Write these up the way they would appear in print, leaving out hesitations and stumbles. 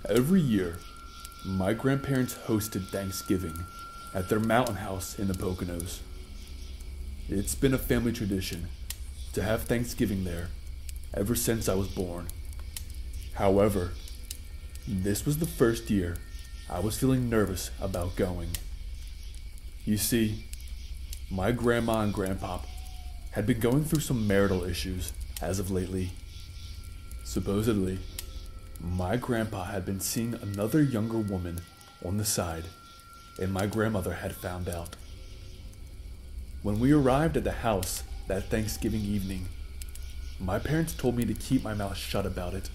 Every year, my grandparents hosted Thanksgiving at their mountain house in the Poconos. It's been a family tradition to have Thanksgiving there ever since I was born. However, this was the first year I was feeling nervous about going. You see, my grandma and grandpop had been going through some marital issues as of lately. Supposedly, my grandpa had been seeing another younger woman on the side, and my grandmother had found out. When we arrived at the house that Thanksgiving evening, my parents told me to keep my mouth shut about it,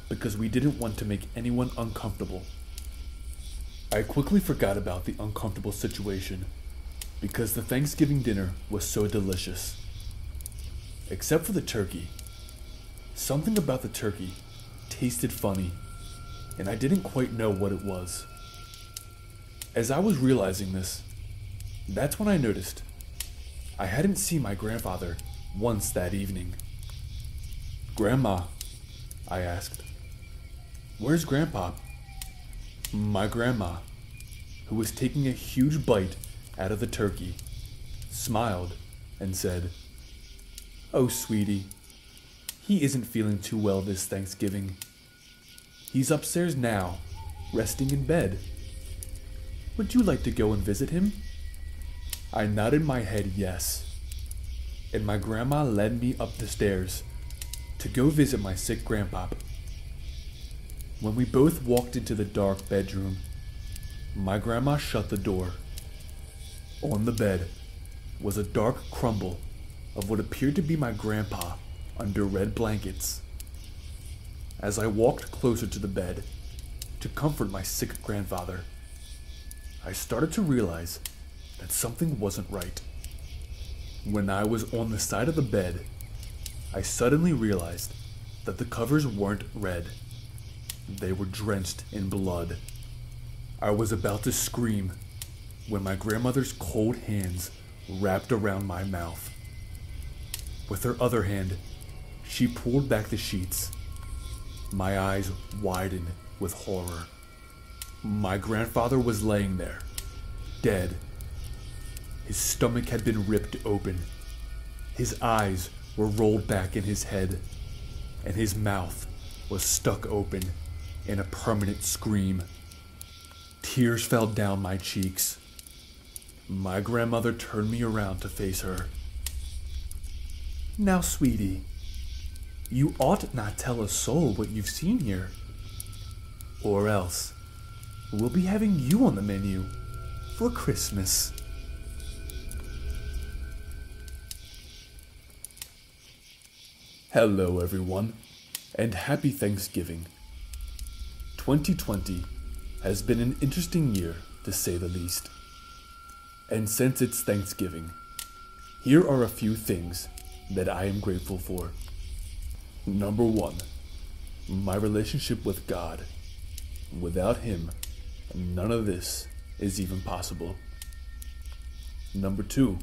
because we didn't want to make anyone uncomfortable. I quickly forgot about the uncomfortable situation, because the Thanksgiving dinner was so delicious. Except for the turkey. Something about the turkey tasted funny, and I didn't quite know what it was. As I was realizing this, that's when I noticed I hadn't seen my grandfather once that evening. "Grandma," I asked, "where's Grandpa?" My grandma, who was taking a huge bite out of the turkey, smiled and said, "Oh, sweetie, he isn't feeling too well this Thanksgiving. He's upstairs now, resting in bed. Would you like to go and visit him?" I nodded my head yes, and my grandma led me up the stairs to go visit my sick grandpop. When we both walked into the dark bedroom, my grandma shut the door. On the bed was a dark crumble of what appeared to be my grandpa under red blankets. As I walked closer to the bed to comfort my sick grandfather, I started to realize that something wasn't right. When I was on the side of the bed, I suddenly realized that the covers weren't red. They were drenched in blood. I was about to scream when my grandmother's cold hands wrapped around my mouth. With her other hand, she pulled back the sheets. My eyes widened with horror. My grandfather was laying there, dead. His stomach had been ripped open. His eyes were rolled back in his head, and his mouth was stuck open in a permanent scream. Tears fell down my cheeks. My grandmother turned me around to face her. "Now, sweetie, you ought not tell a soul what you've seen here, or else we'll be having you on the menu for Christmas." Hello everyone, and happy Thanksgiving. 2020 has been an interesting year, to say the least. And since it's Thanksgiving, here are a few things that I am grateful for. Number 1, my relationship with God. Without Him, none of this is even possible. Number 2,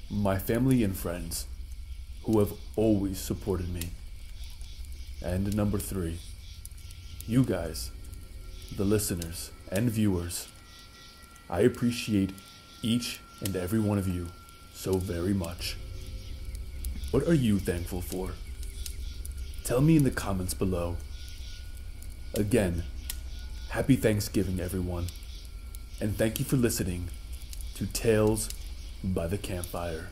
my family and friends, who have always supported me. And number 3, you guys, the listeners and viewers. I appreciate each and every one of you so very much. What are you thankful for? Tell me in the comments below. Again, happy Thanksgiving everyone, and thank you for listening to Tales by the Campfire.